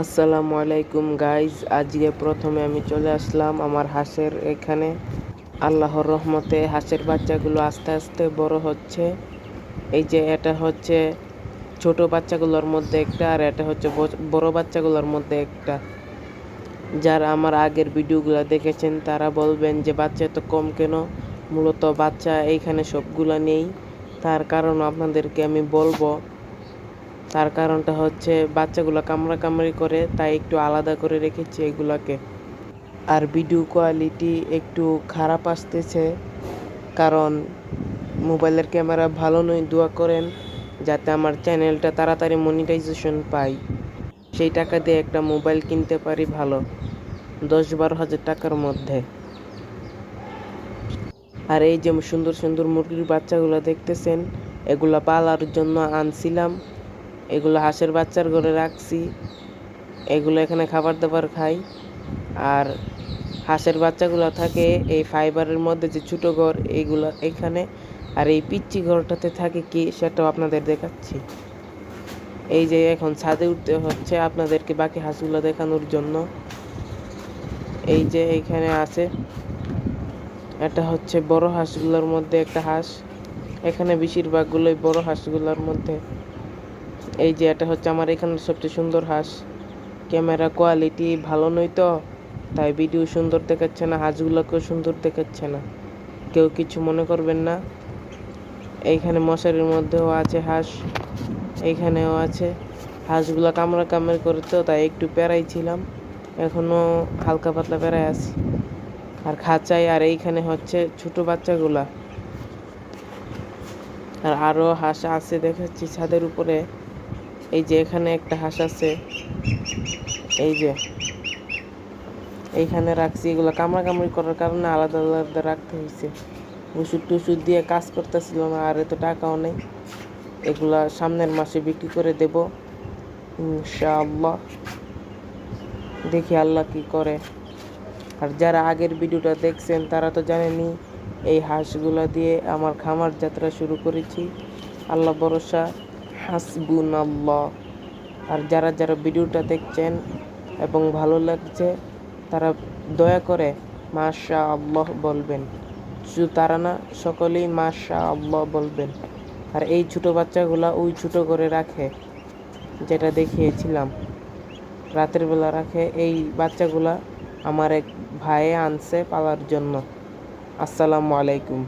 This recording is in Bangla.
আসসালামু আলাইকুম গাইজ, আজকে প্রথমে আমি চলে আসলাম আমার হাঁসের এখানে। আল্লাহর রহমতে হাঁসের বাচ্চাগুলো আস্তে আস্তে বড় হচ্ছে। এই যে এটা হচ্ছে ছোট বাচ্চাগুলোর মধ্যে একটা, আর এটা হচ্ছে বড় বাচ্চাগুলোর মধ্যে একটা। যারা আমার আগের ভিডিওগুলো দেখেছেন তারা বলবেন যে বাচ্চা এত কম কেন। মূলত বাচ্চা এইখানে সবগুলা নেই, তার কারণ আপনাদেরকে আমি বলবো। তার কারণটা হচ্ছে বাচ্চাগুলো কামড়াকামড়ি করে, তাই একটু আলাদা করে রেখেছি এগুলাকে। আর ভিডিও কোয়ালিটি একটু খারাপ আসতেছে, কারণ মোবাইলের ক্যামেরা ভালো নয়। দোয়া করেন যাতে আমার চ্যানেলটা তাড়াতাড়ি মনিটাইজেশন পাই, সেই টাকা দিয়ে একটা মোবাইল কিনতে পারি ভালো, 10-12 হাজার টাকার মধ্যে। আর এই যে সুন্দর সুন্দর মুরগির বাচ্চাগুলো দেখতেছেন, এগুলা পালার জন্য আনছিলাম। এগুলো হাঁসের বাচ্চার ঘরে রাখছি, এগুলো এখানে খাবার দাবার খাই। আর হাঁসের বাচ্চাগুলো থাকে এই ফাইবারের মধ্যে যে ছোটো ঘর, এইগুলো এখানে। আর এই পিচ্চি ঘরটাতে থাকে কি, সেটাও আপনাদের দেখাচ্ছি। এই যে এখন ছাদে উঠতে হচ্ছে আপনাদেরকে বাকি হাঁসগুলো দেখানোর জন্য। এই যে এইখানে আছে, এটা হচ্ছে বড় হাঁসগুলোর মধ্যে একটা হাঁস। এখানে বেশিরভাগগুলোই বড় হাঁসগুলোর মধ্যে। এই যে এটা হচ্ছে আমার এখানে সবচেয়ে সুন্দর হাঁস। ক্যামেরা কোয়ালিটি ভালো নয় তো, তাই ভিডিও সুন্দর দেখাচ্ছে না, হাঁসগুলোকেও সুন্দর দেখাচ্ছে না, কেউ কিছু মনে করবেন না। এইখানে মশারির মধ্যেও আছে হাঁস, এইখানেও আছে। হাঁসগুলো কামড়াকামড়ি করে তো, তাই একটু প্যারাই ছিলাম, এখনও হালকা পাতলা প্যারায় আছি। আর খাঁচায়, আর এইখানে হচ্ছে ছোট বাচ্চাগুলা। আর আরও হাঁস আছে দেখাচ্ছি ছাদের উপরে। এই যে এখানে একটা হাঁস আছে, এই যে এইখানে রাখছি। এগুলো কামড়াকামড়ি করার কারণে আলাদা আলাদা রাখতে হয়েছে। ওষুধ টষুধ দিয়ে কাজ করতেছিল না, আর এত টাকাও নেই। এগুলা সামনের মাসে বিক্রি করে দেব ইনশাআল্লাহ, দেখি আল্লাহ কি করে। আর যারা আগের ভিডিওটা দেখছেন তারা তো জানেনই, এই হাঁসগুলা দিয়ে আমার খামার যাত্রা শুরু করেছি। আল্লাহ ভরসা, হাসবুনাল্লাহ। আর যারা যারা ভিডিওটা দেখছেন এবং ভালো লাগছে, তারা দয়া করে মাশাআল্লাহ বলবেন। শুধু তারা না, সকলেই মাশাআল্লাহ বলবেন। আর এই ছোটো বাচ্চাগুলা ওই ছোটো করে রাখে, যেটা দেখিয়েছিলাম, রাতের বেলা রাখে। এই বাচ্চাগুলা আমার এক ভাইয়ে আনছে পালার জন্য। আসসালামু আলাইকুম।